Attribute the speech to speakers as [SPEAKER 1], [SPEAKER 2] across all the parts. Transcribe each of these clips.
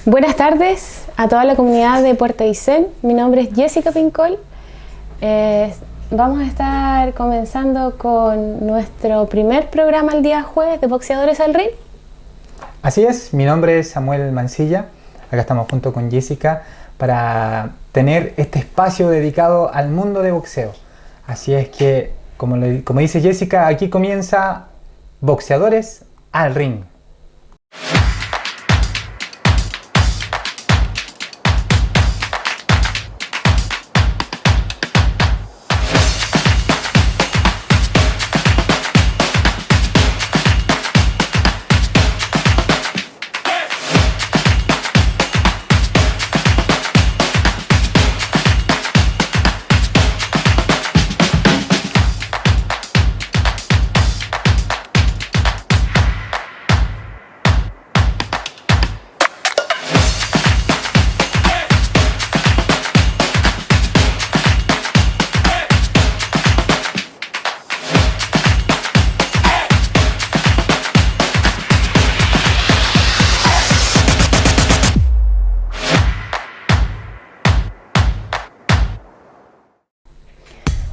[SPEAKER 1] Buenas tardes a toda la comunidad de Puerto Aysén. Mi nombre es Jessica Pincol. Vamos a estar comenzando con nuestro primer programa el día jueves de Boxeadores al Ring.
[SPEAKER 2] Así es, mi nombre es Samuel Mancilla. Acá estamos junto con Jessica para tener este espacio dedicado al mundo de boxeo. Así es que, como dice Jessica, aquí comienza Boxeadores al Ring.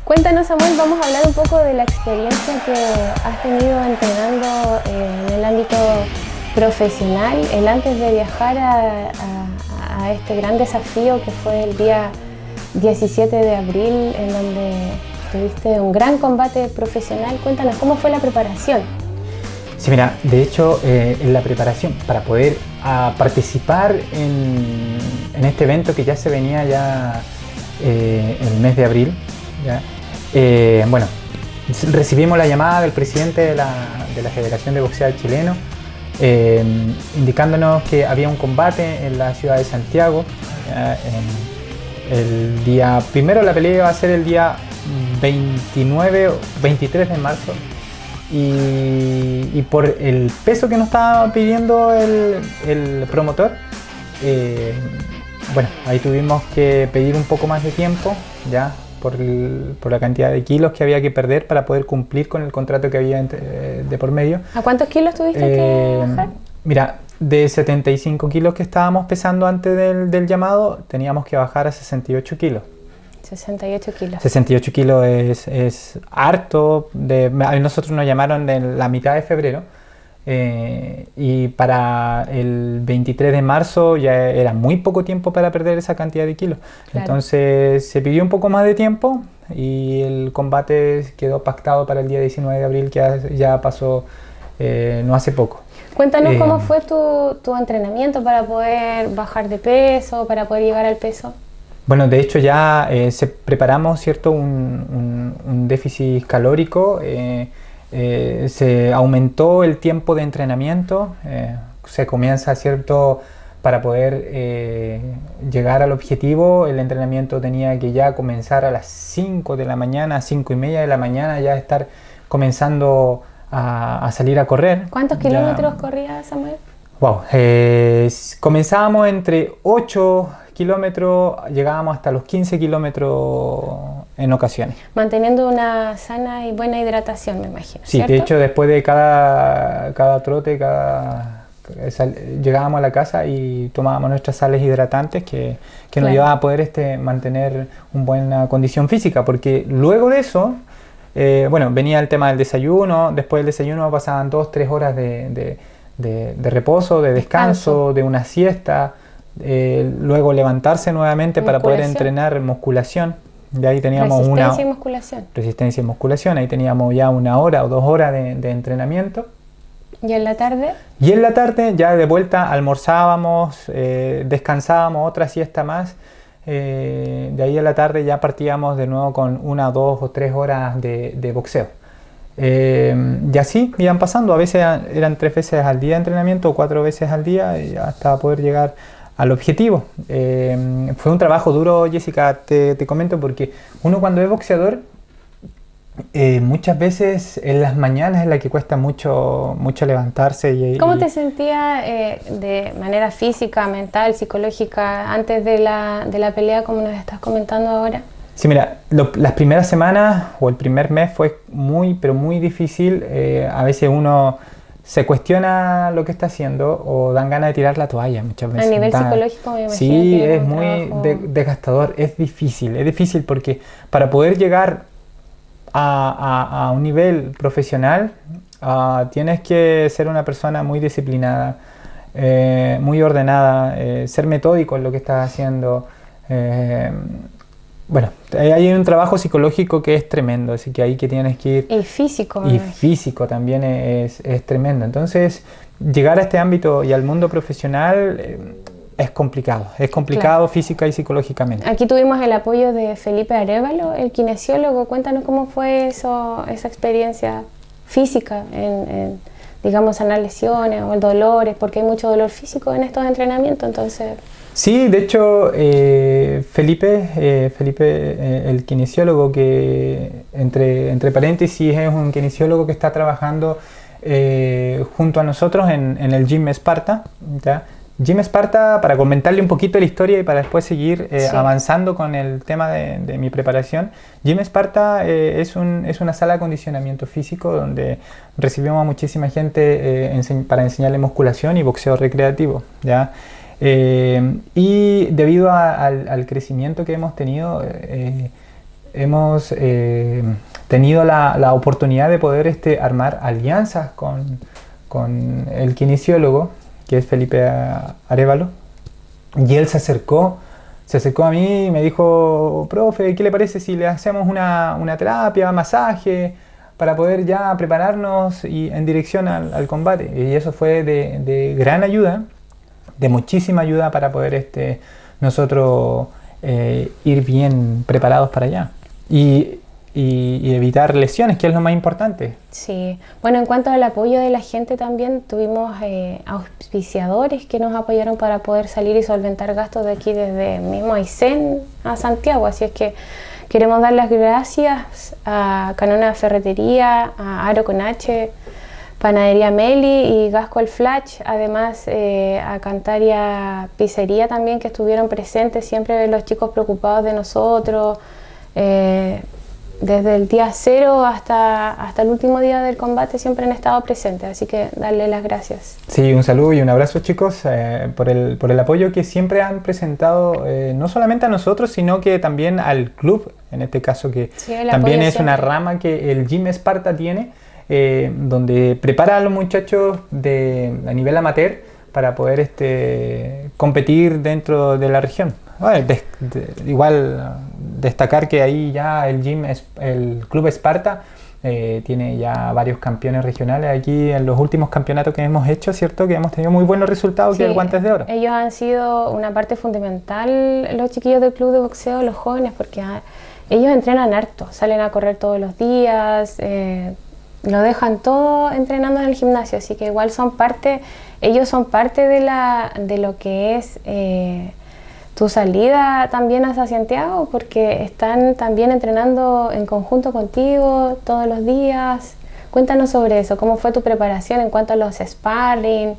[SPEAKER 1] Cuéntanos, Samuel, vamos a hablar un poco de la experiencia que has tenido entrenando en el ámbito profesional, el antes de viajar a este gran desafío que fue el día 17 de abril, en donde tuviste un gran combate profesional. Cuéntanos, ¿cómo fue la preparación?
[SPEAKER 2] Sí, mira, de hecho, en la preparación para poder participar en este evento que ya se venía ya el mes de abril, ¿ya? Bueno, recibimos la llamada del presidente de la Federación de Boxeo Chileno, indicándonos que había un combate en la ciudad de Santiago. El día primero, la pelea iba a ser el día 23 de marzo, y por el peso que nos estaba pidiendo el promotor, bueno, ahí tuvimos que pedir un poco más de tiempo, ya por la cantidad de kilos que había que perder para poder cumplir con el contrato que había de por medio.
[SPEAKER 1] ¿A cuántos kilos tuviste que bajar?
[SPEAKER 2] Mira, de 75 kilos que estábamos pesando antes del llamado, teníamos que bajar a 68 kilos.
[SPEAKER 1] 68 kilos.
[SPEAKER 2] 68 kilos es harto. Nosotros nos llamaron en la mitad de febrero. Y para el 23 de marzo ya era muy poco tiempo para perder esa cantidad de kilos. Claro. Entonces se pidió un poco más de tiempo y el combate quedó pactado para el día 19 de abril, que ya pasó no hace poco.
[SPEAKER 1] Cuéntanos cómo fue tu entrenamiento para poder bajar de peso, para poder llegar al peso.
[SPEAKER 2] Bueno, de hecho ya preparamos, ¿cierto?, un déficit calórico. Se aumentó el tiempo de entrenamiento, se comienza, ¿cierto?, para poder llegar al objetivo. El entrenamiento tenía que ya comenzar a las 5 de la mañana, 5 y media de la mañana, ya estar comenzando a salir a correr.
[SPEAKER 1] ¿Cuántos kilómetros corría, Samuel?
[SPEAKER 2] Wow, comenzábamos entre 8 kilómetros, llegábamos hasta los 15 kilómetros en ocasiones.
[SPEAKER 1] Manteniendo una sana y buena hidratación, me imagino.
[SPEAKER 2] Sí,
[SPEAKER 1] ¿cierto?
[SPEAKER 2] de hecho, después de cada trote, llegábamos a la casa y tomábamos nuestras sales hidratantes que nos ayudaban a poder mantener una buena condición física, porque luego de eso, bueno, venía el tema del desayuno. Después del desayuno pasaban 2-3 horas de reposo, de descanso, de una siesta. Luego levantarse nuevamente para poder entrenar musculación. De ahí teníamos
[SPEAKER 1] resistencia y musculación.
[SPEAKER 2] Resistencia y musculación. Ahí teníamos ya 1 hora o 2 horas de entrenamiento.
[SPEAKER 1] ¿Y en la tarde?
[SPEAKER 2] Y en la tarde ya de vuelta almorzábamos, descansábamos, otra siesta más. De ahí a la tarde ya partíamos de nuevo con 1, 2 o 3 horas de boxeo. Y así iban pasando. A veces eran 3 veces al día de entrenamiento o 4 veces al día, hasta poder llegar al objetivo. Fue un trabajo duro, Jessica, te comento, porque uno cuando es boxeador, muchas veces en las mañanas es la que cuesta mucho levantarse.
[SPEAKER 1] ¿Cómo te sentías de manera física, mental, psicológica antes de la pelea, como nos estás comentando ahora?
[SPEAKER 2] Sí, mira, las primeras semanas o el primer mes fue muy, pero muy difícil. A veces uno se cuestiona lo que está haciendo o dan ganas de tirar la toalla muchas veces.
[SPEAKER 1] A nivel psicológico me imagino
[SPEAKER 2] Sí,
[SPEAKER 1] que
[SPEAKER 2] es
[SPEAKER 1] un
[SPEAKER 2] muy
[SPEAKER 1] trabajo...
[SPEAKER 2] desgastador, es difícil porque para poder llegar a un nivel profesional tienes que ser una persona muy disciplinada, muy ordenada, ser metódico en lo que estás haciendo. Bueno, hay un trabajo psicológico que es tremendo, así que ahí que tienes que ir.
[SPEAKER 1] Y físico.
[SPEAKER 2] Y físico también es tremendo. Entonces, llegar a este ámbito y al mundo profesional es complicado claro. Física y psicológicamente.
[SPEAKER 1] Aquí tuvimos el apoyo de Felipe Arévalo, el kinesiólogo. Cuéntanos cómo fue esa experiencia física digamos, sanar lesiones o dolores, porque hay mucho dolor físico en estos entrenamientos, entonces...
[SPEAKER 2] Sí, de hecho, Felipe, el kinesiólogo, que entre paréntesis es un kinesiólogo que está trabajando junto a nosotros en el Gym Esparta, ¿ya? Gym Esparta, para comentarle un poquito la historia y para después seguir avanzando con el tema de mi preparación. Gym Esparta es una sala de acondicionamiento físico donde recibimos a muchísima gente para enseñarle musculación y boxeo recreativo, ¿ya? Y debido al crecimiento que hemos tenido, hemos tenido la oportunidad de poder armar alianzas con el kinesiólogo, que es Felipe Arévalo, y él se acercó a mí y me dijo: profe, ¿qué le parece si le hacemos una terapia, masaje, para poder ya prepararnos en dirección al combate? Y eso fue de gran ayuda, de muchísima ayuda para poder nosotros ir bien preparados para allá y evitar lesiones, que es lo más importante.
[SPEAKER 1] Sí, bueno, en cuanto al apoyo de la gente también tuvimos auspiciadores que nos apoyaron para poder salir y solventar gastos de aquí desde mismo Aysén a Santiago, así es que queremos dar las gracias a Canona Ferretería, a Aro con H, Panadería Meli y Gasco el Flash, además a Cantaria Pizzería también, que estuvieron presentes, siempre los chicos preocupados de nosotros, desde el día 0 hasta el último día del combate siempre han estado presentes, así que darle las gracias.
[SPEAKER 2] Sí, un saludo y un abrazo, chicos, por el apoyo que siempre han presentado, no solamente a nosotros, sino que también al club, en este caso, que sí, también es una rama que el Gym Esparta tiene, donde prepara a los muchachos a nivel amateur para poder competir dentro de la región. Bueno, igual destacar que ahí ya el Club Esparta tiene ya varios campeones regionales aquí en los últimos campeonatos que hemos hecho, ¿cierto? Que hemos tenido muy buenos resultados, sí, que el Guantes de Oro.
[SPEAKER 1] Ellos han sido una parte fundamental, los chiquillos del club de boxeo, los jóvenes, porque ellos entrenan harto, salen a correr todos los días, lo dejan todo entrenando en el gimnasio, así que igual ellos son parte de lo que es tu salida también hacia Santiago, porque están también entrenando en conjunto contigo todos los días. Cuéntanos sobre eso, ¿cómo fue tu preparación en cuanto a los sparring,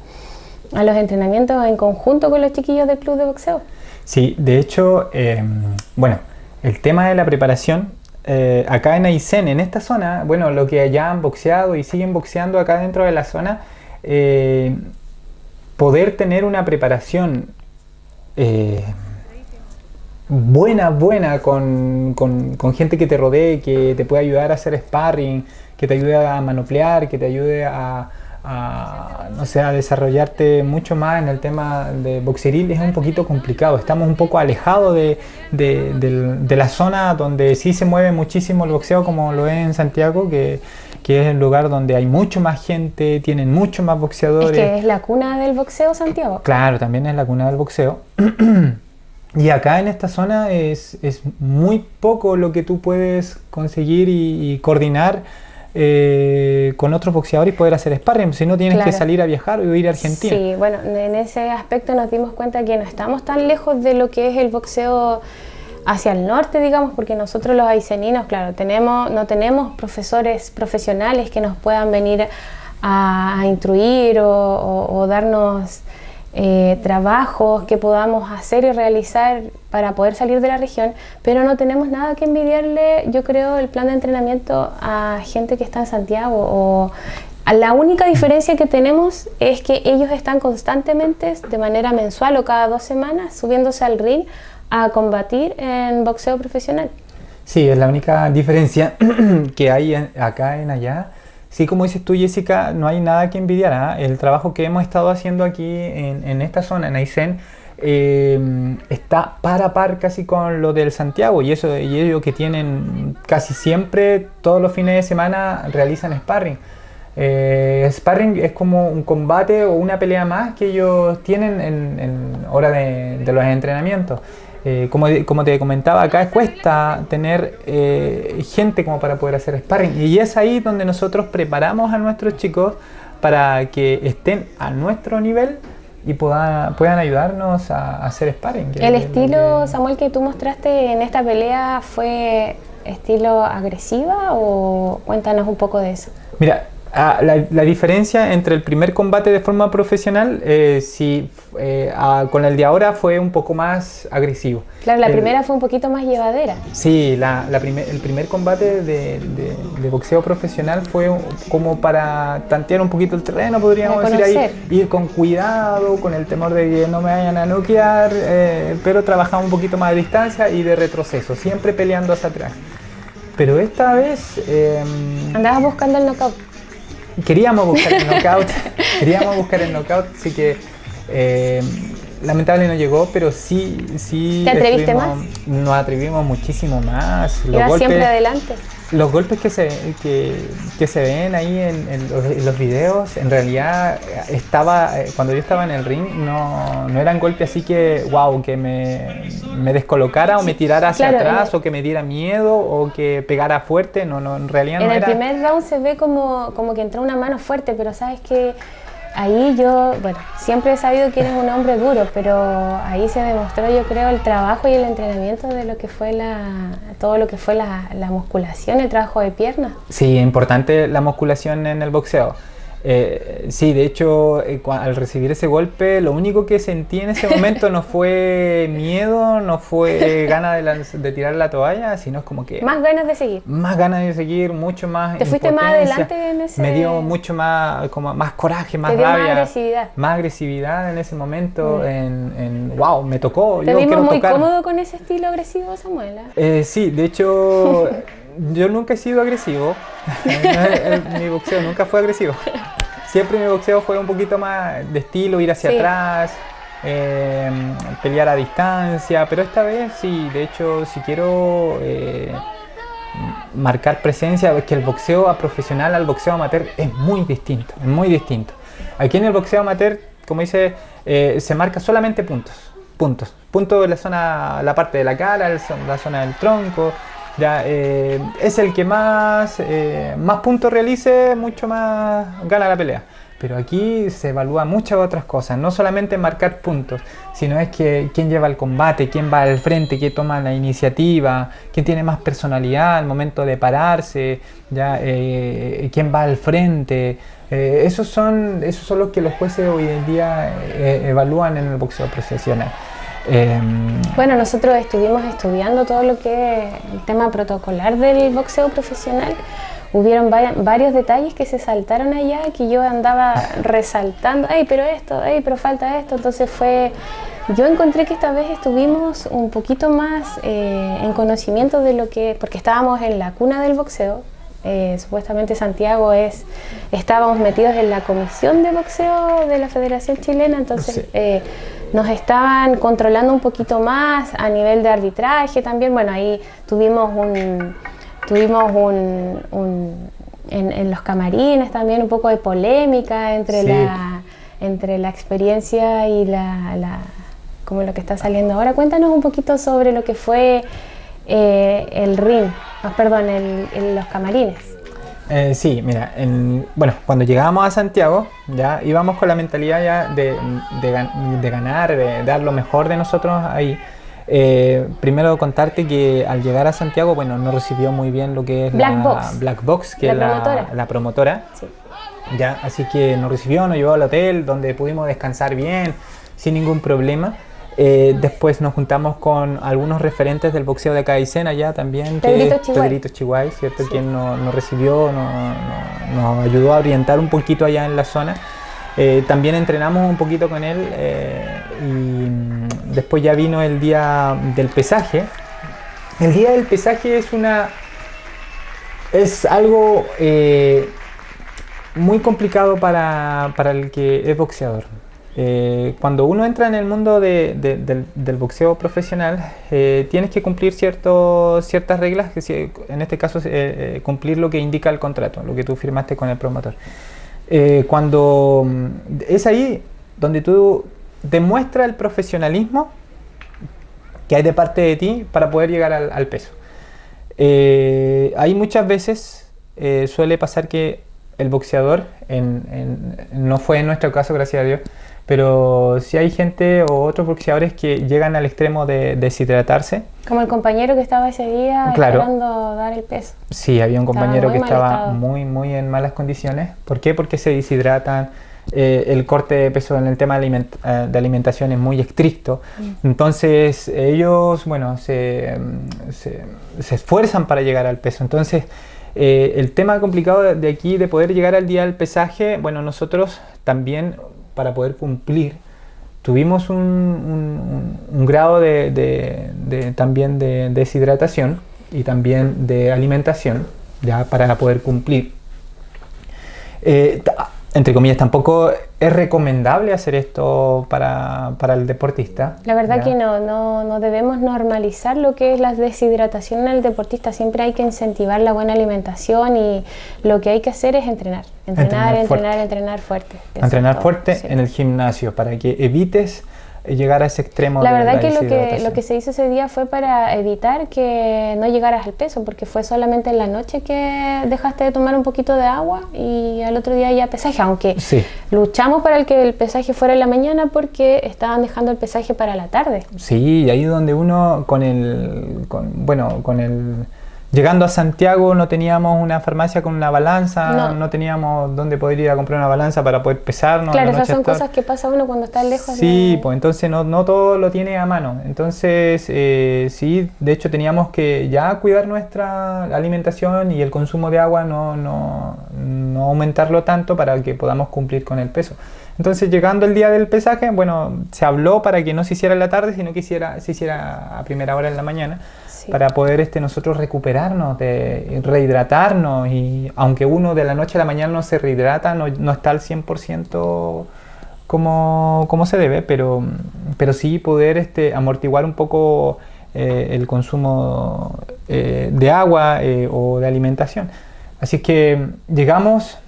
[SPEAKER 1] a los entrenamientos en conjunto con los chiquillos del club de boxeo?
[SPEAKER 2] Sí, de hecho, bueno, el tema de la preparación, acá en Aysén, en esta zona, bueno, lo que ya han boxeado y siguen boxeando acá dentro de la zona, poder tener una preparación buena con gente que te rodee, que te pueda ayudar a hacer sparring, que te ayude a manoplear, que te ayude no sé, a desarrollarte mucho más en el tema de boxeril, es un poquito complicado. Estamos un poco alejados de la zona donde sí se mueve muchísimo el boxeo, como lo es en Santiago, que es el lugar donde hay mucho más gente, tienen mucho más boxeadores.
[SPEAKER 1] Es que es la cuna del boxeo, Santiago.
[SPEAKER 2] Claro, también es la cuna del boxeo. Y acá en esta zona es muy poco lo que tú puedes conseguir y coordinar con otros boxeadores y poder hacer sparring, si no tienes que salir a viajar o ir a Argentina.
[SPEAKER 1] Sí, bueno, en ese aspecto nos dimos cuenta que no estamos tan lejos de lo que es el boxeo hacia el norte, digamos, porque nosotros los ayseninos, claro, no tenemos profesores profesionales que nos puedan venir a instruir o darnos trabajos que podamos hacer y realizar para poder salir de la región, pero no tenemos nada que envidiarle, yo creo, el plan de entrenamiento a gente que está en Santiago La única diferencia que tenemos es que ellos están constantemente, de manera mensual o cada 2 semanas, subiéndose al ring a combatir en boxeo profesional.
[SPEAKER 2] Sí, es la única diferencia que hay acá en allá. Sí, como dices tú, Jessica, no hay nada que envidiar, ¿eh? El trabajo que hemos estado haciendo aquí en esta zona, en Aysén, está par a par casi con lo del Santiago, y ellos que tienen casi siempre, todos los fines de semana, realizan sparring. Sparring es como un combate o una pelea más que ellos tienen en hora de los entrenamientos. Como te comentaba, acá cuesta tener gente como para poder hacer sparring, y es ahí donde nosotros preparamos a nuestros chicos para que estén a nuestro nivel y puedan ayudarnos a hacer sparring.
[SPEAKER 1] ¿El estilo, Samuel, que tú mostraste en esta pelea fue estilo agresiva o cuéntanos un poco de eso?
[SPEAKER 2] Mira, la diferencia entre el primer combate de forma profesional con el de ahora fue un poco más agresivo.
[SPEAKER 1] Claro, la primera fue un poquito más llevadera.
[SPEAKER 2] Sí, el primer combate de boxeo profesional fue como para tantear un poquito el terreno, podríamos decir ahí, ir con cuidado, con el temor de que no me vayan a noquear, pero trabajamos un poquito más de distancia y de retroceso, siempre peleando hacia atrás. Pero esta vez...
[SPEAKER 1] andabas buscando el knockout.
[SPEAKER 2] Queríamos buscar el knockout, así que lamentable no llegó, pero sí.
[SPEAKER 1] ¿Te atreviste más?
[SPEAKER 2] Nos atrevimos muchísimo más.
[SPEAKER 1] Ibas siempre adelante.
[SPEAKER 2] Los golpes que se ven ahí en los videos, en realidad cuando yo estaba en el ring, no eran golpes así que, wow, que me descolocara o me tirara hacia atrás, o que me diera miedo o que pegara fuerte, no, en realidad no era.
[SPEAKER 1] En el primer round se ve como que entró una mano fuerte, pero sabes que ahí siempre he sabido que eres un hombre duro, pero ahí se demostró, yo creo, el trabajo y el entrenamiento de lo que fue todo lo que fue la musculación, el trabajo de piernas.
[SPEAKER 2] Sí, es importante la musculación en el boxeo. Sí, de hecho, al recibir ese golpe, lo único que sentí en ese momento no fue miedo, no fue ganas de tirar la toalla, sino es como que...
[SPEAKER 1] Más ganas de seguir.
[SPEAKER 2] Más ganas de seguir, mucho más
[SPEAKER 1] ¿Te fuiste más adelante en ese...?
[SPEAKER 2] Me dio mucho más, como más coraje, más rabia.
[SPEAKER 1] Más agresividad.
[SPEAKER 2] Más agresividad en ese momento, wow, me tocó.
[SPEAKER 1] ¿Te vimos muy cómodo con ese estilo agresivo, Samuel?
[SPEAKER 2] Sí, de hecho... Yo nunca he sido agresivo, mi boxeo nunca fue agresivo. Siempre mi boxeo fue un poquito más de estilo, ir hacia atrás, pelear a distancia, pero esta vez sí, de hecho, si quiero marcar presencia, es que el boxeo profesional al boxeo amateur es muy distinto, muy distinto. Aquí en el boxeo amateur, como dice, se marca solamente puntos de la parte de la cara, la zona del tronco. Ya, es el que más puntos realice, mucho más gana la pelea. Pero aquí se evalúa muchas otras cosas, no solamente marcar puntos, sino es que quién lleva el combate, quién va al frente, quién toma la iniciativa, quién tiene más personalidad al momento de pararse, ya, quién va al frente. Esos son los que los jueces hoy en día evalúan en el boxeo profesional.
[SPEAKER 1] Bueno, nosotros estuvimos estudiando todo lo que es el tema protocolar del boxeo profesional. Hubieron varios detalles que se saltaron allá, que yo andaba resaltando, pero falta esto. Entonces yo encontré que esta vez estuvimos un poquito más en conocimiento de lo que, porque estábamos en la cuna del boxeo. Supuestamente Santiago estábamos metidos en la comisión de boxeo de la Federación Chilena, entonces nos estaban controlando un poquito más a nivel de arbitraje también. Bueno, ahí tuvimos en los camarines también un poco de polémica entre la experiencia y como lo que está saliendo ahora. Cuéntanos un poquito sobre lo que fue el ring, en los camarines.
[SPEAKER 2] Sí, mira, cuando llegábamos a Santiago, ya íbamos con la mentalidad ya de ganar, de dar lo mejor de nosotros ahí. Primero contarte que al llegar a Santiago, nos recibió muy bien lo que es Black Box, que es la promotora.
[SPEAKER 1] Sí.
[SPEAKER 2] Ya, así que nos recibió, nos llevó al hotel donde pudimos descansar bien, sin ningún problema. Después nos juntamos con algunos referentes del boxeo de acá de Aysén allá también, Pedrito Chiguay, ¿cierto? Sí. Quien nos recibió, nos ayudó a orientar un poquito allá en la zona. También entrenamos un poquito con él y después ya vino el día del pesaje. El día del pesaje es algo muy complicado para el que es boxeador. Cuando uno entra en el mundo del boxeo profesional, tienes que cumplir ciertas reglas, que en este caso cumplir lo que indica el contrato, lo que tú firmaste con el promotor. Cuando es ahí donde tú demuestras el profesionalismo que hay de parte de ti para poder llegar al peso. Hay muchas veces, suele pasar que el boxeador, no fue en nuestro caso, gracias a Dios, pero sí hay gente o otros boxeadores que llegan al extremo de deshidratarse.
[SPEAKER 1] Como el compañero que estaba ese día esperando dar el peso.
[SPEAKER 2] Sí, había un compañero que estaba muy en malas condiciones. ¿Por qué? Porque se deshidratan. El corte de peso en el tema de alimentación es muy estricto. Entonces ellos, bueno, se esfuerzan para llegar al peso. Entonces el tema complicado de aquí, de poder llegar al día del pesaje, bueno, nosotros también, para poder cumplir, tuvimos un grado también de deshidratación y también de alimentación, ya para poder cumplir. Entre comillas, tampoco es recomendable hacer esto para el deportista.
[SPEAKER 1] La verdad, ¿ya? Que no debemos normalizar lo que es la deshidratación en el deportista. Siempre hay que incentivar la buena alimentación y lo que hay que hacer es entrenar fuerte.
[SPEAKER 2] Entrenar fuerte, sí. En el gimnasio, para que evites llegar a ese extremo.
[SPEAKER 1] La verdad que lo que se hizo ese día fue para evitar que no llegaras al peso, porque fue solamente en la noche que dejaste de tomar un poquito de agua y al otro día ya pesaje, aunque sí. Luchamos para que el pesaje fuera en la mañana porque estaban dejando el pesaje para la tarde.
[SPEAKER 2] Sí, y ahí donde uno llegando a Santiago no teníamos una farmacia con una balanza, no teníamos dónde poder ir a comprar una balanza para poder pesarnos.
[SPEAKER 1] Claro, esas son cosas que pasa uno cuando está lejos.
[SPEAKER 2] Sí, pues entonces no todo lo tiene a mano. Entonces, sí, de hecho teníamos que ya cuidar nuestra alimentación y el consumo de agua, no aumentarlo tanto para que podamos cumplir con el peso. Entonces, llegando el día del pesaje, bueno, se habló para que no se hiciera en la tarde, sino que se hiciera a primera hora en la mañana. Sí. Para poder nosotros recuperarnos, rehidratarnos, y aunque uno de la noche a la mañana no se rehidrata, no está al 100% como se debe, pero sí poder amortiguar un poco el consumo de agua o de alimentación. Así que llegamos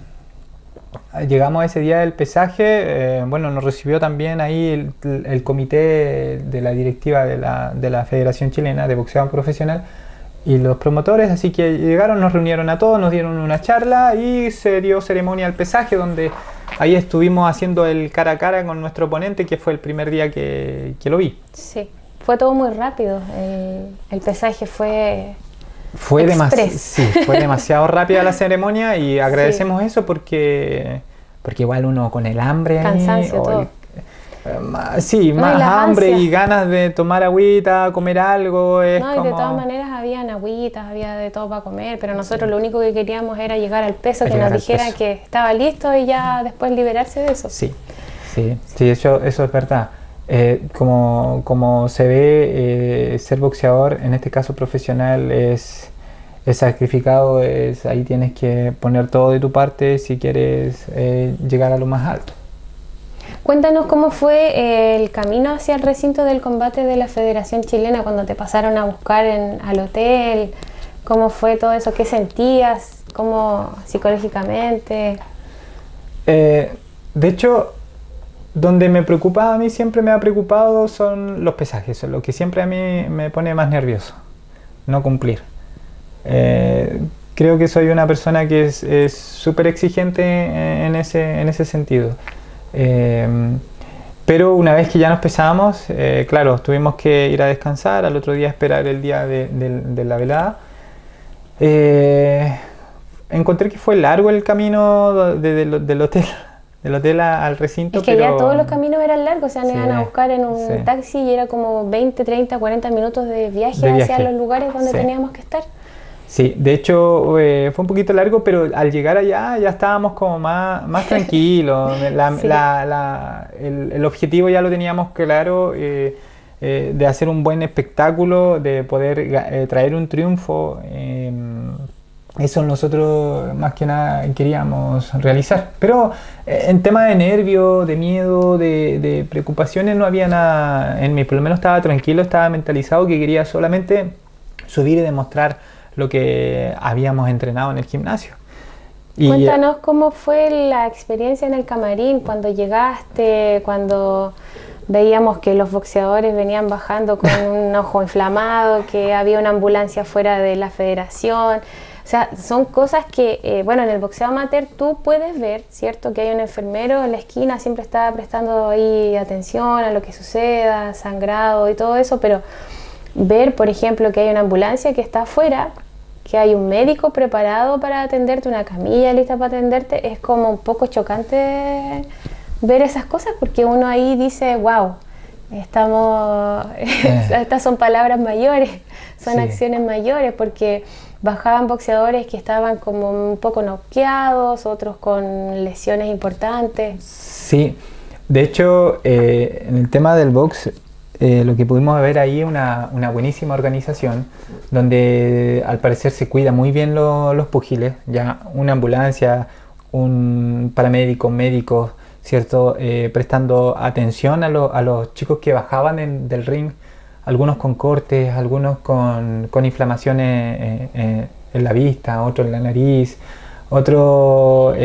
[SPEAKER 2] a ese día del pesaje. Bueno, nos recibió también ahí el comité de la directiva de la Federación Chilena de Boxeo Profesional y los promotores, así que llegaron, nos reunieron a todos, nos dieron una charla y se dio ceremonia al pesaje, donde ahí estuvimos haciendo el cara a cara con nuestro oponente, que fue el primer día que lo vi.
[SPEAKER 1] Sí, fue todo muy rápido, el pesaje fue
[SPEAKER 2] demasiado rápida la ceremonia, y agradecemos eso porque igual uno con el hambre,
[SPEAKER 1] cansancio, todo.
[SPEAKER 2] Más hambre y ganas de tomar agüita, comer algo.
[SPEAKER 1] Y de todas maneras habían agüitas, había de todo para comer, pero nosotros lo único que queríamos era llegar al peso, que nos dijera que estaba listo y ya después liberarse de eso.
[SPEAKER 2] Sí, eso es verdad. Como se ve, ser boxeador, en este caso profesional, es sacrificado, ahí tienes que poner todo de tu parte si quieres llegar a lo más alto.
[SPEAKER 1] Cuéntanos cómo fue el camino hacia el recinto del combate de la Federación Chilena, cuando te pasaron a buscar al hotel. ¿Cómo fue todo eso? ¿Qué sentías? ¿Cómo psicológicamente?
[SPEAKER 2] De hecho, donde a mí siempre me ha preocupado son los pesajes, lo que siempre a mí me pone más nervioso, no cumplir. Creo que soy una persona que es súper exigente en ese sentido. Pero una vez que ya nos pesamos, claro, tuvimos que ir a descansar, al otro día esperar el día de la velada. Encontré que fue largo el camino del hotel del hotel al recinto.
[SPEAKER 1] Es que ya todos los caminos eran largos, o sea, nos
[SPEAKER 2] Sí,
[SPEAKER 1] iban a buscar en un
[SPEAKER 2] sí.
[SPEAKER 1] taxi y era como 20, 30, 40 minutos de viaje
[SPEAKER 2] De
[SPEAKER 1] hacia
[SPEAKER 2] viaje.
[SPEAKER 1] los lugares donde
[SPEAKER 2] Sí.
[SPEAKER 1] teníamos que estar.
[SPEAKER 2] Sí, de hecho fue un poquito largo, pero al llegar allá ya estábamos como más tranquilos.
[SPEAKER 1] Sí.
[SPEAKER 2] El objetivo ya lo teníamos claro, de hacer un buen espectáculo, de poder traer un triunfo. Eso nosotros más que nada queríamos realizar. Pero en tema de nervio, de miedo, de preocupaciones no había nada en mí. Por lo menos estaba tranquilo, estaba mentalizado que quería solamente subir y demostrar lo que habíamos entrenado en el gimnasio. Y
[SPEAKER 1] Cuéntanos cómo fue la experiencia en el camarín, cuando llegaste, cuando veíamos que los boxeadores venían bajando con un ojo inflamado, que había una ambulancia fuera de la federación. O sea, son cosas que, bueno, en el boxeo amateur tú puedes ver, ¿cierto? Que hay un enfermero en la esquina, siempre está prestando ahí atención a lo que suceda, sangrado y todo eso, pero ver, por ejemplo, que hay una ambulancia que está afuera, que hay un médico preparado para atenderte, una camilla lista para atenderte, es como un poco chocante ver esas cosas, porque uno ahí dice, wow, estas son palabras mayores, son
[SPEAKER 2] Sí.
[SPEAKER 1] acciones mayores, porque bajaban boxeadores que estaban como un poco noqueados, otros con lesiones importantes.
[SPEAKER 2] sí, de hecho, en el tema del box, lo que pudimos ver ahí es una buenísima organización donde al parecer se cuida muy bien los púgiles, ya una ambulancia, un paramédico, médicos, ¿cierto? Prestando atención a los chicos que bajaban del ring, algunos con cortes, algunos con inflamaciones en la vista, otros en la nariz, otros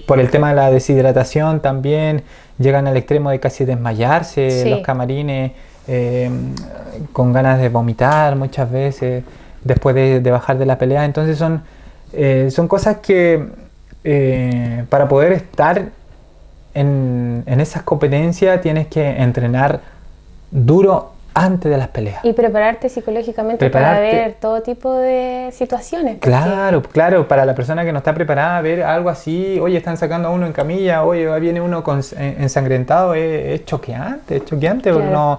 [SPEAKER 2] por el tema de la deshidratación también llegan al extremo de casi desmayarse,
[SPEAKER 1] Sí.
[SPEAKER 2] los camarines, con ganas de vomitar muchas veces después de bajar de la pelea. Entonces son cosas que para poder estar en esas competencias tienes que entrenar duro antes de las peleas.
[SPEAKER 1] Y prepararte psicológicamente para ver todo tipo de situaciones.
[SPEAKER 2] Claro, claro, para la persona que no está preparada a ver algo así, oye, están sacando a uno en camilla, oye, ahí viene uno ensangrentado, es choqueante,
[SPEAKER 1] Claro.
[SPEAKER 2] porque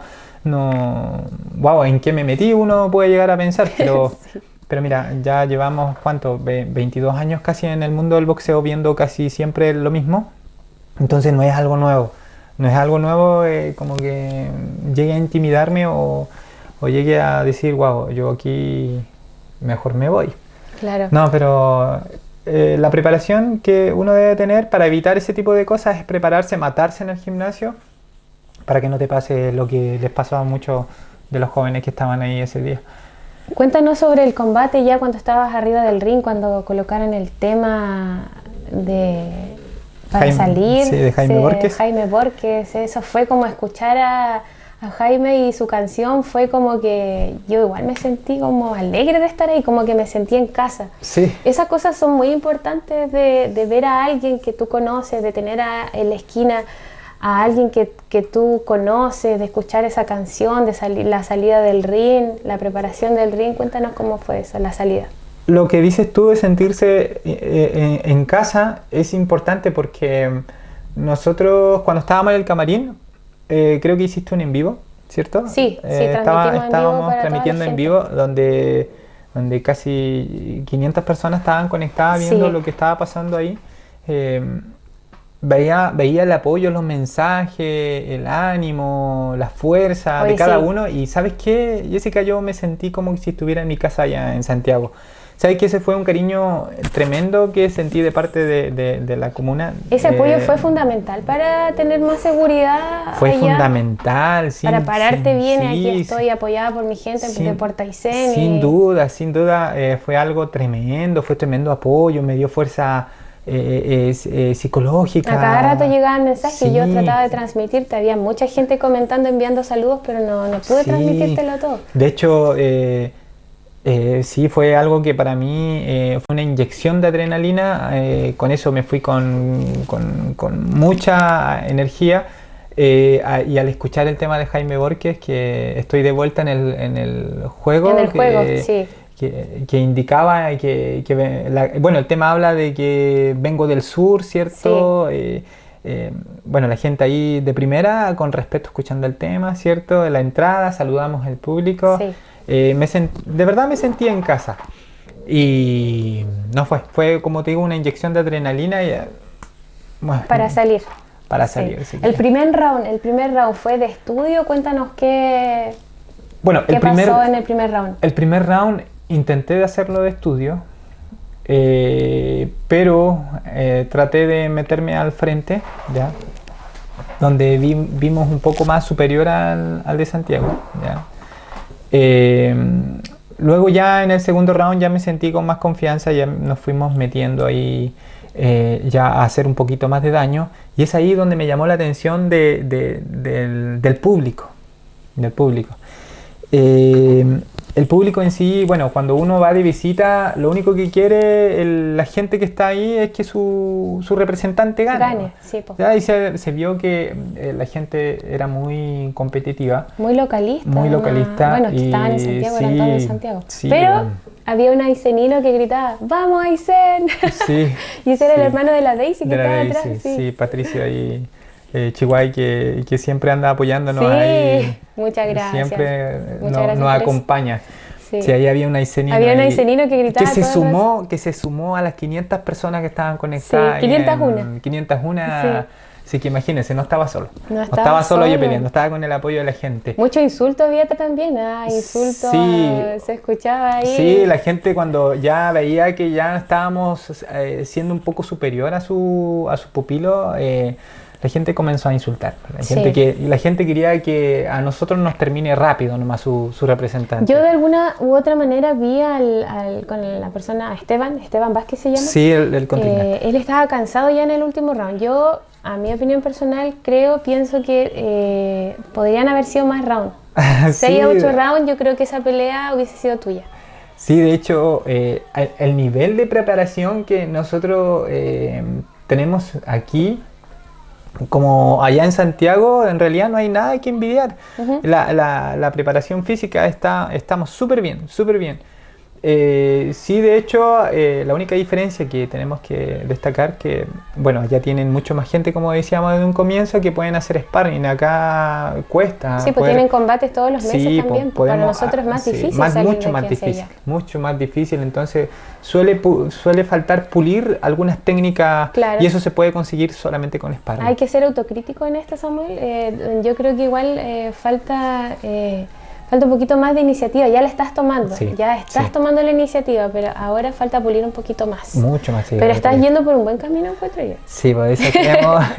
[SPEAKER 2] wow, ¿en qué me metí? Uno puede llegar a pensar, pero,
[SPEAKER 1] Sí.
[SPEAKER 2] pero mira, ya llevamos, ¿cuánto? 22 años casi en el mundo del boxeo viendo casi siempre lo mismo, entonces no es algo nuevo. No es algo nuevo como que llegue a intimidarme o llegue a decir, wow, yo aquí mejor me voy.
[SPEAKER 1] Claro.
[SPEAKER 2] No, pero la preparación que uno debe tener para evitar ese tipo de cosas es prepararse, matarse en el gimnasio para que no te pase lo que les pasó a muchos de los jóvenes que estaban ahí ese día.
[SPEAKER 1] Cuéntanos sobre el combate ya cuando estabas arriba del ring, cuando colocaron el tema para salir.
[SPEAKER 2] Sí, de Jaime Borges.
[SPEAKER 1] Jaime Borges, eso fue como escuchar a Jaime y su canción, fue como que yo igual me sentí como alegre de estar ahí, como que me sentí en casa.
[SPEAKER 2] Sí.
[SPEAKER 1] Esas cosas son muy importantes de ver a alguien que tú conoces, de tener en la esquina a alguien que tú conoces, de escuchar esa canción, de la salida del ring, la preparación del ring. Cuéntanos cómo fue eso, la salida.
[SPEAKER 2] Lo que dices tú de sentirse en casa es importante porque nosotros cuando estábamos en el camarín, creo que hiciste un en vivo, ¿cierto?
[SPEAKER 1] Sí,
[SPEAKER 2] estábamos transmitiendo en vivo donde casi 500 personas estaban conectadas viendo lo que estaba pasando ahí. Veía el apoyo, los mensajes, el ánimo, la fuerza de cada uno. Y ¿sabes qué, Jessica? Yo me sentí como si estuviera en mi casa allá en Santiago. ¿Sabes que ese fue un cariño tremendo que sentí de parte de la comuna?
[SPEAKER 1] Ese apoyo fue fundamental para tener más seguridad.
[SPEAKER 2] Fue
[SPEAKER 1] allá,
[SPEAKER 2] fundamental,
[SPEAKER 1] para pararte bien, aquí estoy apoyada por mi gente de Puerto Aysén.
[SPEAKER 2] Sin duda, fue algo tremendo, fue tremendo apoyo, me dio fuerza psicológica.
[SPEAKER 1] A cada rato llegaban mensajes y yo trataba de transmitirte. Había mucha gente comentando, enviando saludos, pero no pude transmitírtelo todo.
[SPEAKER 2] De hecho, sí, fue algo que para mí fue una inyección de adrenalina. Con eso me fui con mucha energía. Y al escuchar el tema de Jaime Borges, que estoy de vuelta en el juego.
[SPEAKER 1] En el juego, sí.
[SPEAKER 2] Que indicaba bueno, el tema habla de que vengo del sur, ¿cierto?
[SPEAKER 1] Sí.
[SPEAKER 2] bueno, la gente ahí de primera, con respeto, escuchando el tema, ¿cierto? En la entrada, saludamos al público.
[SPEAKER 1] Sí.
[SPEAKER 2] De verdad me sentí en casa. Y no fue como te digo, una inyección de adrenalina y, bueno,
[SPEAKER 1] Para salir.
[SPEAKER 2] Para salir, sí.
[SPEAKER 1] El primer round fue de estudio. Cuéntanos qué pasó en el primer round.
[SPEAKER 2] El primer round intenté de hacerlo de estudio, pero traté de meterme al frente, ¿ya? Donde vimos un poco más superior al de Santiago, ¿ya? Luego ya en el segundo round ya me sentí con más confianza, ya nos fuimos metiendo ahí ya a hacer un poquito más de daño, y es ahí donde me llamó la atención del público. El público en sí, bueno, cuando uno va de visita, lo único que quiere la gente que está ahí es que su representante gane.
[SPEAKER 1] Sí, po.
[SPEAKER 2] Y se vio que la gente era muy competitiva.
[SPEAKER 1] Muy localista. Bueno, que estaban en Santiago, eran todos de Santiago.
[SPEAKER 2] Sí,
[SPEAKER 1] pero
[SPEAKER 2] bueno,
[SPEAKER 1] había un aicenino que gritaba, ¡vamos, Aysén!
[SPEAKER 2] Sí,
[SPEAKER 1] Y ese era el hermano de la Daisy que estaba atrás.
[SPEAKER 2] Sí, Patricio ahí. Chihuahua que siempre anda apoyándonos
[SPEAKER 1] sí,
[SPEAKER 2] ahí.
[SPEAKER 1] Muchas gracias.
[SPEAKER 2] Siempre
[SPEAKER 1] muchas
[SPEAKER 2] nos acompaña.
[SPEAKER 1] Sí.
[SPEAKER 2] Ahí había un aicenino.
[SPEAKER 1] Había un aicenino que gritaba.
[SPEAKER 2] Que se sumó a las 500 personas que estaban conectadas.
[SPEAKER 1] Sí, 501.
[SPEAKER 2] 501.
[SPEAKER 1] Sí.
[SPEAKER 2] Así que imagínense, no estaba solo.
[SPEAKER 1] No estaba
[SPEAKER 2] solo yo
[SPEAKER 1] solo.
[SPEAKER 2] peleando, estaba con el apoyo de la gente.
[SPEAKER 1] Mucho insulto había también, insultos,
[SPEAKER 2] Sí.
[SPEAKER 1] Se escuchaba ahí.
[SPEAKER 2] Sí, la gente cuando ya veía que ya estábamos siendo un poco superior a su pupilo, la gente comenzó a insultar. La gente quería que a nosotros nos termine rápido nomás su representante.
[SPEAKER 1] Yo de alguna u otra manera vi con la persona Esteban Vázquez se llama.
[SPEAKER 2] Sí, el contrincante.
[SPEAKER 1] Él estaba cansado ya en el último round. Yo, a mi opinión personal, pienso que podrían haber sido más rounds. 6 a 8 rounds, yo creo que esa pelea hubiese sido tuya.
[SPEAKER 2] Sí, de hecho, el nivel de preparación que nosotros tenemos aquí, como allá en Santiago, en realidad no hay nada que envidiar.
[SPEAKER 1] Uh-huh.
[SPEAKER 2] La preparación física estamos súper bien, súper bien. Sí, de hecho, la única diferencia que tenemos que destacar que, bueno, ya tienen mucho más gente, como decíamos desde un comienzo, que pueden hacer sparring. Acá cuesta.
[SPEAKER 1] Sí, pues tienen combates todos los meses también. Para nosotros es más difícil.
[SPEAKER 2] Mucho más difícil. Entonces suele faltar pulir algunas técnicas, claro. Y eso se puede conseguir solamente con sparring.
[SPEAKER 1] Hay que ser autocrítico en esto, Samuel. Yo creo que igual falta un poquito más de iniciativa. Ya la estás tomando, tomando la iniciativa, pero ahora falta pulir un poquito más.
[SPEAKER 2] Mucho más. Sí,
[SPEAKER 1] pero estás yendo por un buen camino, encuentro yo.
[SPEAKER 2] Sí, por eso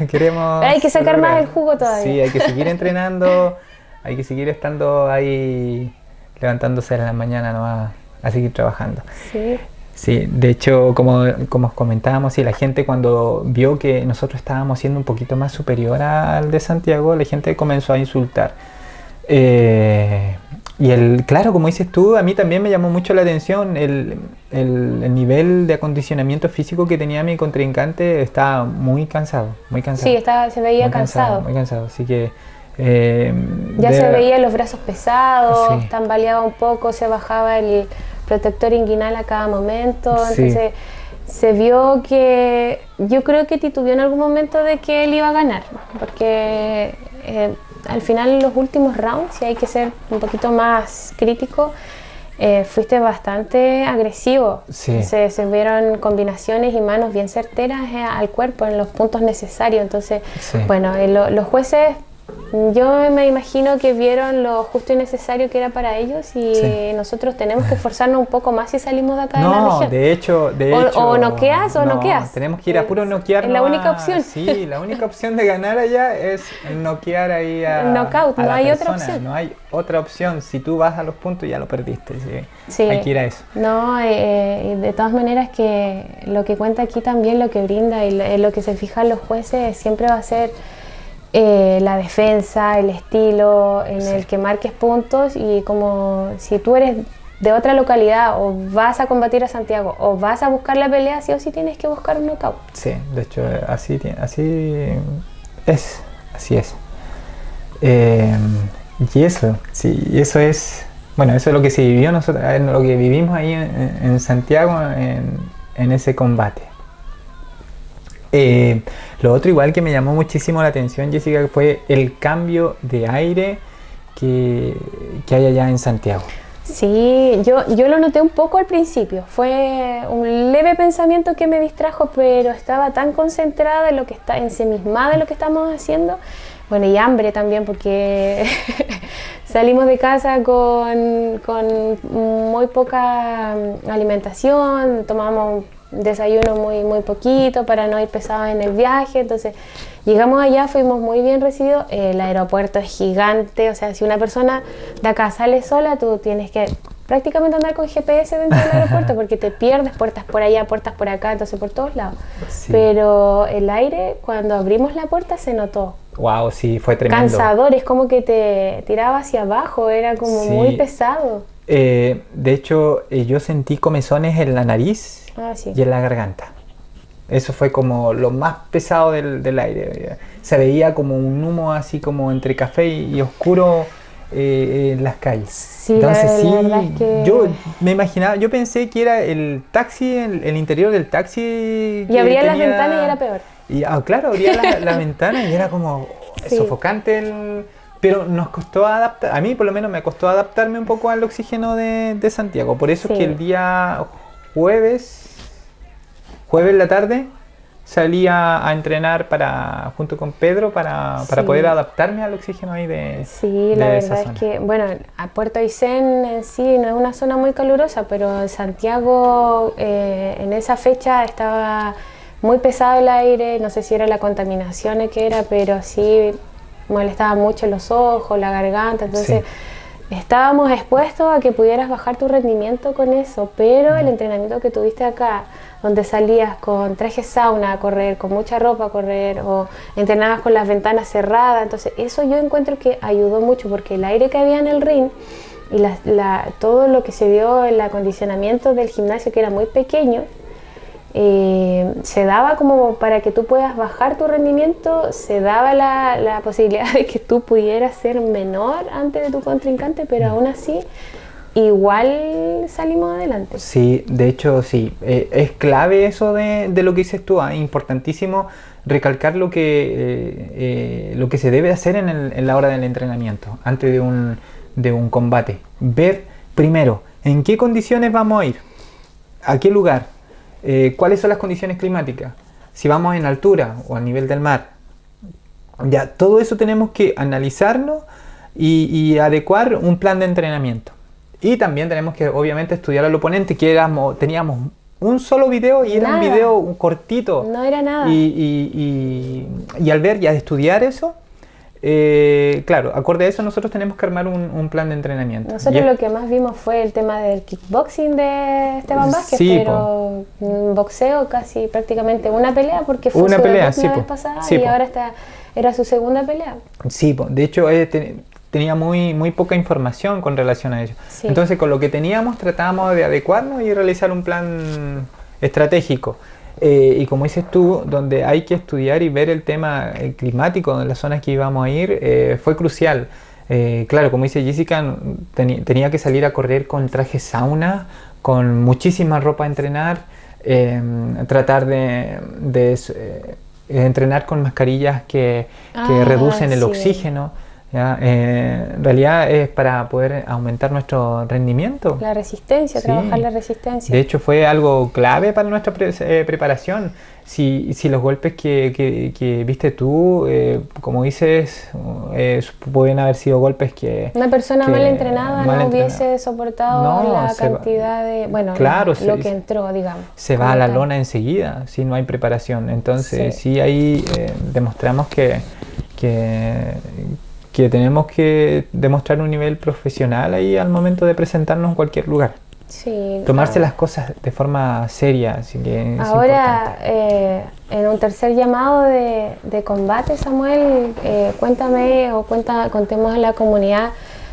[SPEAKER 2] queremos
[SPEAKER 1] hay que sacar más el jugo todavía.
[SPEAKER 2] Sí, hay que seguir entrenando, hay que seguir estando ahí, levantándose en la mañana nomás, a seguir trabajando.
[SPEAKER 1] Sí.
[SPEAKER 2] Sí, de hecho, como comentábamos, la gente cuando vio que nosotros estábamos siendo un poquito más superior al de Santiago, la gente comenzó a insultar. Y claro, como dices tú, a mí también me llamó mucho la atención el nivel de acondicionamiento físico que tenía mi contrincante. Estaba muy cansado.
[SPEAKER 1] Sí, se veía cansado.
[SPEAKER 2] Muy cansado, así que...
[SPEAKER 1] se veía los brazos pesados, sí. Tambaleaba un poco, se bajaba el protector inguinal a cada momento, entonces se vio que yo creo que titubeó en algún momento de que él iba a ganar, porque al final en los últimos rounds, si hay que ser un poquito más crítico, fuiste bastante agresivo.
[SPEAKER 2] Sí.
[SPEAKER 1] Se vieron combinaciones y manos bien certeras al cuerpo en los puntos necesarios, entonces bueno, los jueces, yo me imagino que vieron lo justo y necesario que era para ellos y nosotros tenemos que esforzarnos un poco más si salimos de acá de la región.
[SPEAKER 2] De hecho,
[SPEAKER 1] o noqueas o noqueas.
[SPEAKER 2] Tenemos que ir a puro noquear.
[SPEAKER 1] Es la única opción.
[SPEAKER 2] Sí, la única opción de ganar allá es noquear ahí
[SPEAKER 1] knockout, no hay otra opción.
[SPEAKER 2] No hay otra opción. Si tú vas a los puntos ya lo perdiste.
[SPEAKER 1] Sí.
[SPEAKER 2] Hay que ir a eso.
[SPEAKER 1] No, de todas maneras que lo que cuenta aquí también, lo que brinda y lo que se fijan los jueces siempre va a ser la defensa, el estilo en el que marques puntos, y como si tú eres de otra localidad o vas a combatir a Santiago o vas a buscar la pelea, sí o sí tienes que buscar un knockout.
[SPEAKER 2] Sí, de hecho así es. Y eso es, bueno, eso es lo que se vivió nosotros, lo que vivimos ahí en Santiago en ese combate. Lo otro igual que me llamó muchísimo la atención, Jessica, fue el cambio de aire que hay allá en Santiago.
[SPEAKER 1] Sí, yo lo noté un poco al principio, fue un leve pensamiento que me distrajo, pero estaba tan concentrada en lo que está, ensimismada en lo que estamos haciendo, bueno, y hambre también porque salimos de casa con muy poca alimentación, tomamos desayuno muy poquito para no ir pesados en el viaje, entonces llegamos allá, fuimos muy bien recibidos, el aeropuerto es gigante, o sea, si una persona de acá sale sola, tú tienes que prácticamente andar con GPS dentro del aeropuerto porque te pierdes, puertas por allá, puertas por acá, entonces por todos lados. Sí. Pero el aire, cuando abrimos la puerta, se notó.
[SPEAKER 2] Wow, sí, fue tremendo.
[SPEAKER 1] Cansador, es como que te tiraba hacia abajo, era como sí. Muy pesado.
[SPEAKER 2] De hecho, yo sentí comezones en la nariz
[SPEAKER 1] sí.
[SPEAKER 2] y en la garganta. Eso fue como lo más pesado del aire. Se veía como un humo así como entre café y oscuro en las calles.
[SPEAKER 1] Sí,
[SPEAKER 2] entonces
[SPEAKER 1] la verdad es que...
[SPEAKER 2] yo me imaginaba, yo pensé que era el taxi, el interior del taxi.
[SPEAKER 1] Y abría las ventanas y era peor.
[SPEAKER 2] Y claro, abría la ventana y era como sí. Sofocante pero nos costó adaptar, a mí por lo menos me costó adaptarme un poco al oxígeno de Santiago. Por eso sí. Es que el día jueves en la tarde salí a entrenar junto con Pedro para
[SPEAKER 1] sí.
[SPEAKER 2] Poder adaptarme al oxígeno ahí de
[SPEAKER 1] sí, la verdad es que, bueno, a Puerto Aysén en sí no es una zona muy calurosa, pero en Santiago en esa fecha estaba muy pesado el aire, no sé si era la contaminación o qué era, pero sí molestaba mucho los ojos, la garganta, entonces sí. Estábamos expuestos a que pudieras bajar tu rendimiento con eso, pero el entrenamiento que tuviste acá, donde salías con traje sauna a correr, con mucha ropa a correr, o entrenabas con las ventanas cerradas, entonces eso yo encuentro que ayudó mucho, porque el aire que había en el ring y todo lo que se dio, el acondicionamiento del gimnasio, que era muy pequeño, se daba como para que tú puedas bajar tu rendimiento, se daba la posibilidad de que tú pudieras ser menor antes de tu contrincante, pero aún así igual salimos adelante.
[SPEAKER 2] Sí, de hecho sí, es clave eso de lo que dices tú, importantísimo recalcar lo que se debe hacer en la hora del entrenamiento, antes de un combate. Ver primero en qué condiciones vamos a ir, a qué lugar. ¿Cuáles son las condiciones climáticas? Si vamos en altura o a nivel del mar. Ya, todo eso tenemos que analizarlo y adecuar un plan de entrenamiento. Y también tenemos que, obviamente, estudiar al oponente, teníamos un solo video y era un video cortito.
[SPEAKER 1] No era nada.
[SPEAKER 2] Y al ver y al estudiar eso, claro, acorde a eso nosotros tenemos que armar un plan de entrenamiento.
[SPEAKER 1] Nosotros lo que más vimos fue el tema del kickboxing de Esteban Vázquez, sí, pero boxeo casi prácticamente una pelea, porque fue su pelea la vez pasada y ahora era su segunda pelea.
[SPEAKER 2] Sí, de hecho tenía muy poca información con relación a ello. Sí. Entonces con lo que teníamos tratábamos de adecuarnos y realizar un plan estratégico. Y como dices tú, donde hay que estudiar y ver el tema climático de las zonas que íbamos a ir, fue crucial. Claro, como dice Jessica, tenía que salir a correr con traje sauna, con muchísima ropa a entrenar, tratar de entrenar con mascarillas que reducen el oxígeno. ¿Ya? En realidad es para poder aumentar nuestro rendimiento.
[SPEAKER 1] La resistencia, trabajar la resistencia.
[SPEAKER 2] De hecho fue algo clave para nuestra preparación. Si los golpes que viste tú, como dices, pueden haber sido golpes que...
[SPEAKER 1] Una persona mal entrenada no hubiese soportado la cantidad de... Bueno, claro, lo que entró, digamos.
[SPEAKER 2] Se va a la lona enseguida si no hay preparación. Entonces sí ahí demostramos que tenemos que demostrar un nivel profesional ahí al momento de presentarnos en cualquier lugar.
[SPEAKER 1] Sí,
[SPEAKER 2] tomarse las cosas de forma seria, así que es
[SPEAKER 1] ahora en un tercer llamado de combate, Samuel, cuéntame o contemos a la comunidad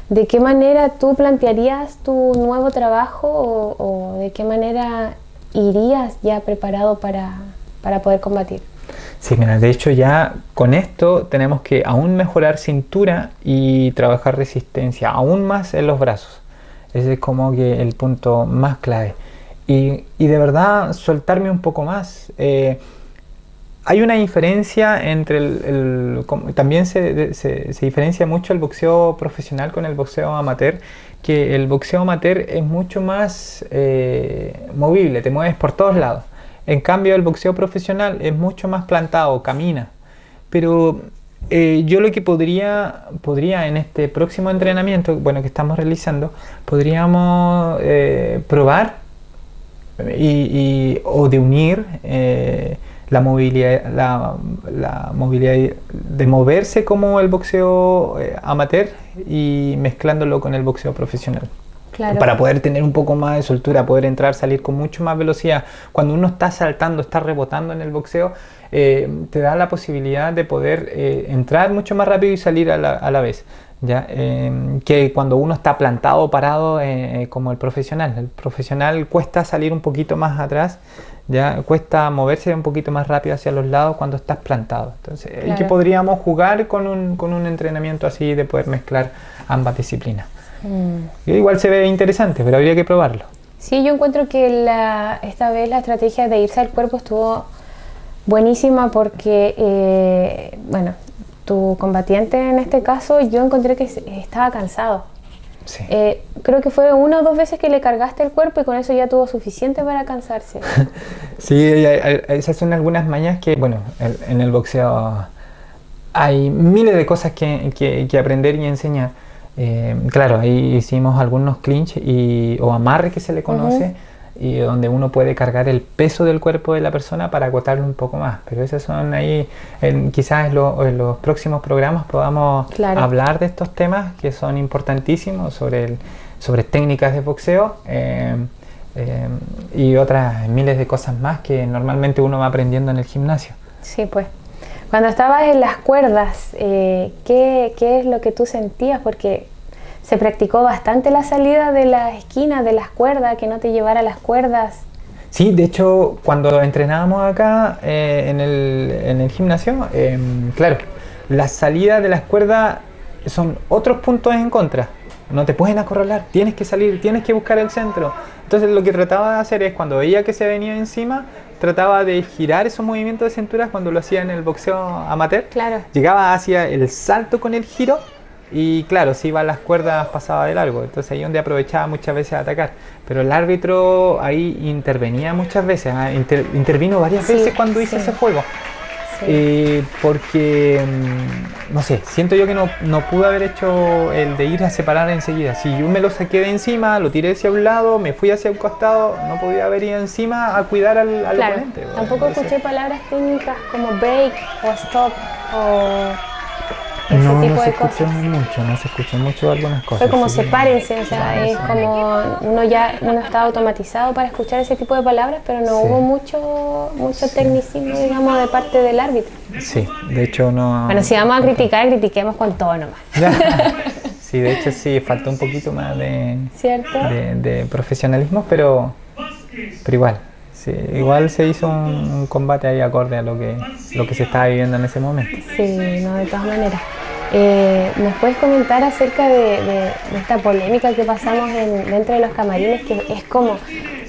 [SPEAKER 1] de qué manera tú plantearías tu nuevo trabajo o de qué manera irías ya preparado para poder combatir.
[SPEAKER 2] Sí, mira, de hecho ya con esto tenemos que aún mejorar cintura y trabajar resistencia, aún más en los brazos. Ese es como que el punto más clave. Y de verdad soltarme un poco más. hay una diferencia entre también se diferencia mucho el boxeo profesional con el boxeo amateur, que el boxeo amateur es mucho más movible, te mueves por todos lados. En cambio el boxeo profesional es mucho más plantado, camina. Pero yo lo que podría en este próximo entrenamiento, bueno, que estamos realizando, podríamos probar o de unir la movilidad de moverse como el boxeo amateur y mezclándolo con el boxeo profesional.
[SPEAKER 1] Claro.
[SPEAKER 2] Para poder tener un poco más de soltura, poder entrar, salir con mucho más velocidad. Cuando uno está saltando, está rebotando en el boxeo, te da la posibilidad de poder entrar mucho más rápido y salir a la vez. ¿Ya? Que cuando uno está plantado o parado como el profesional. El profesional cuesta salir un poquito más atrás, ya cuesta moverse un poquito más rápido hacia los lados cuando estás plantado. Entonces, claro, que podríamos jugar con un entrenamiento así de poder mezclar ambas disciplinas. Igual se ve interesante, pero habría que probarlo.
[SPEAKER 1] Sí, yo encuentro que esta vez la estrategia de irse al cuerpo estuvo buenísima porque, bueno, tu combatiente en este caso, yo encontré que estaba cansado.
[SPEAKER 2] Sí.
[SPEAKER 1] Creo que fue 1 o 2 veces que le cargaste el cuerpo y con eso ya tuvo suficiente para cansarse.
[SPEAKER 2] Sí, esas son algunas mañas que, bueno, en el boxeo hay miles de cosas que aprender y enseñar. Claro, ahí hicimos algunos clinch o amarre que se le conoce, y donde uno puede cargar el peso del cuerpo de la persona para agotarlo un poco más, pero esas son ahí, quizás en los próximos programas podamos, claro, hablar de estos temas que son importantísimos sobre técnicas de boxeo y otras miles de cosas más que normalmente uno va aprendiendo en el gimnasio.
[SPEAKER 1] Sí, pues. Cuando estabas en las cuerdas, ¿qué es lo que tú sentías? Porque se practicó bastante la salida de las esquinas, de las cuerdas, que no te llevara las cuerdas.
[SPEAKER 2] Sí, de hecho, cuando entrenábamos acá en el gimnasio, claro, las salidas de las cuerdas son otros puntos en contra. No te pueden acorralar, tienes que salir, tienes que buscar el centro. Entonces lo que trataba de hacer es, cuando veía que se venía encima, trataba de girar esos movimientos de cinturas cuando lo hacía en el boxeo amateur.
[SPEAKER 1] Claro.
[SPEAKER 2] Llegaba hacia el salto con el giro y claro, si iba a las cuerdas pasaba de largo. Entonces ahí donde aprovechaba muchas veces a atacar. Pero el árbitro ahí intervenía muchas veces, intervino varias veces cuando hice ese juego. Sí. Porque, no sé, siento yo que no pude haber hecho el de ir a separar enseguida. Si yo me lo saqué de encima, lo tiré hacia un lado, me fui hacia un costado, no podía haber ido encima a cuidar al oponente.
[SPEAKER 1] Tampoco escuché palabras técnicas como break o stop o ese
[SPEAKER 2] no,
[SPEAKER 1] tipo
[SPEAKER 2] no
[SPEAKER 1] de cosas.
[SPEAKER 2] No se escuchó mucho algunas cosas.
[SPEAKER 1] Fue como sepárense, o sea, es como uno está automatizado para escuchar ese tipo de palabras, pero no hubo mucho tecnicismo, digamos, de parte del árbitro.
[SPEAKER 2] Sí, de hecho no...
[SPEAKER 1] Bueno, si vamos a criticar, critiquemos con todo nomás.
[SPEAKER 2] Sí, de hecho sí, faltó un poquito más
[SPEAKER 1] ¿cierto?
[SPEAKER 2] de profesionalismo, pero igual. Sí, igual se hizo un combate ahí acorde a lo que se estaba viviendo en ese momento.
[SPEAKER 1] Sí, no, de todas maneras. ¿Nos puedes comentar acerca de esta polémica que pasamos dentro de los camarines, que es como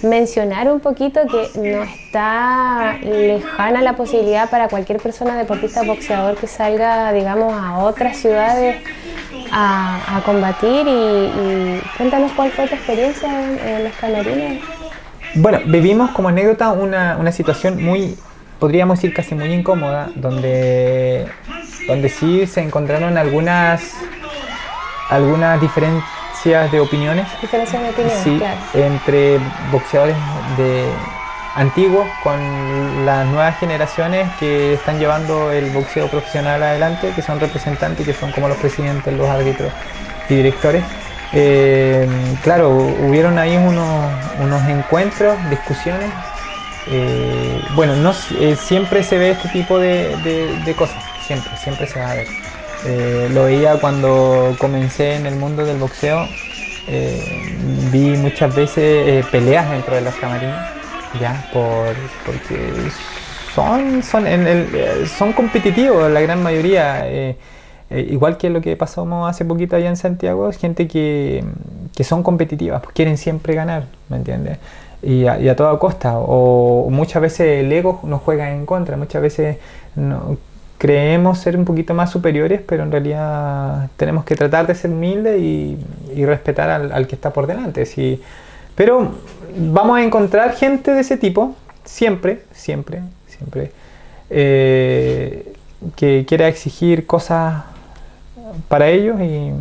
[SPEAKER 1] mencionar un poquito que no está lejana la posibilidad para cualquier persona deportista boxeador que salga, digamos, a otras ciudades a combatir y cuéntanos cuál fue tu experiencia en los camarines?
[SPEAKER 2] Bueno, vivimos como anécdota una situación muy, podríamos decir casi muy incómoda, donde sí se encontraron algunas diferencias de opiniones.
[SPEAKER 1] Diferencias de opiniones,
[SPEAKER 2] sí,
[SPEAKER 1] claro.
[SPEAKER 2] Entre boxeadores antiguos con las nuevas generaciones que están llevando el boxeo profesional adelante, que son representantes, que son como los presidentes, los árbitros y directores. Claro, hubieron ahí unos encuentros, discusiones. Bueno, siempre se ve este tipo de cosas, siempre se va a ver. Lo veía cuando comencé en el mundo del boxeo, vi muchas veces peleas dentro de los camarines, ya, porque son competitivos la gran mayoría. Igual que lo que pasamos hace poquito allá en Santiago, es gente que son competitivas, pues quieren siempre ganar, ¿me entiendes? y a toda costa. O muchas veces el ego nos juega en contra, muchas veces creemos ser un poquito más superiores, pero en realidad tenemos que tratar de ser humildes y respetar al que está por delante. Sí. Pero vamos a encontrar gente de ese tipo, siempre, que quiera exigir cosas para ellos y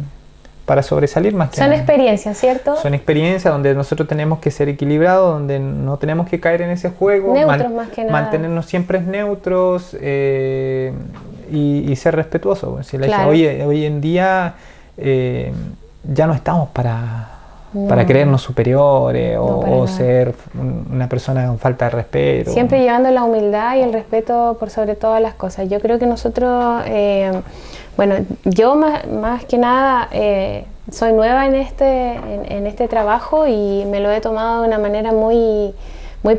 [SPEAKER 2] para sobresalir más que
[SPEAKER 1] nada. Son
[SPEAKER 2] nada.
[SPEAKER 1] Experiencias, ¿cierto?
[SPEAKER 2] Son experiencias donde nosotros tenemos que ser equilibrados, donde no tenemos que caer en ese juego.
[SPEAKER 1] Neutros más que nada.
[SPEAKER 2] Mantenernos siempre neutros y ser respetuosos. Si
[SPEAKER 1] claro.
[SPEAKER 2] Hoy en día ya no estamos para creernos superiores o ser una persona con falta de respeto.
[SPEAKER 1] Siempre llevando la humildad y el respeto por sobre todas las cosas. Yo creo que nosotros, yo más que nada soy nueva en este trabajo y me lo he tomado de una manera muy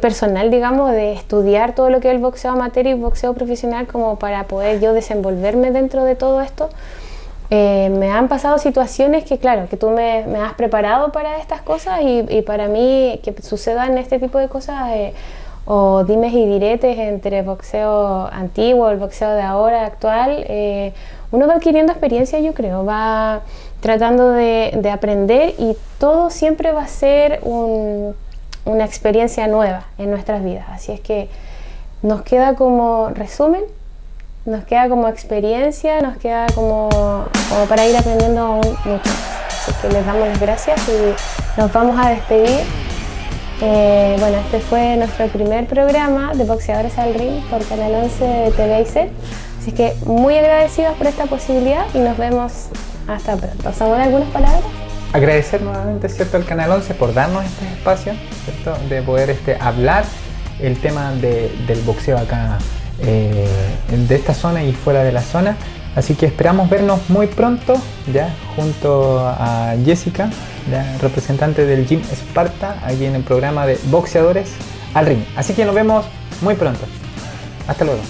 [SPEAKER 1] personal, digamos, de estudiar todo lo que es el boxeo amateur y boxeo profesional como para poder yo desenvolverme dentro de todo esto. Me han pasado situaciones que, claro, que tú me has preparado para estas cosas y para mí que sucedan este tipo de cosas o dimes y diretes entre el boxeo antiguo, el boxeo de ahora, actual, uno va adquiriendo experiencia, yo creo, va tratando de aprender y todo siempre va a ser una experiencia nueva en nuestras vidas. Así es que nos queda como resumen, nos queda como experiencia, nos queda como para ir aprendiendo aún mucho más. Así que les damos las gracias y nos vamos a despedir. Este fue nuestro primer programa de Boxeadores al Ring por Canal 11 de TV y SET. Así que muy agradecidos por esta posibilidad y nos vemos hasta pronto. ¿Samuel, algunas palabras?
[SPEAKER 2] Agradecer nuevamente, ¿cierto?, al Canal 11 por darnos este espacio, ¿cierto?, de poder hablar el tema del boxeo acá de esta zona y fuera de la zona. Así que esperamos vernos muy pronto, ya junto a Jessica, ya, representante del Gym Esparta, aquí en el programa de Boxeadores al Ring. Así que nos vemos muy pronto. Hasta luego.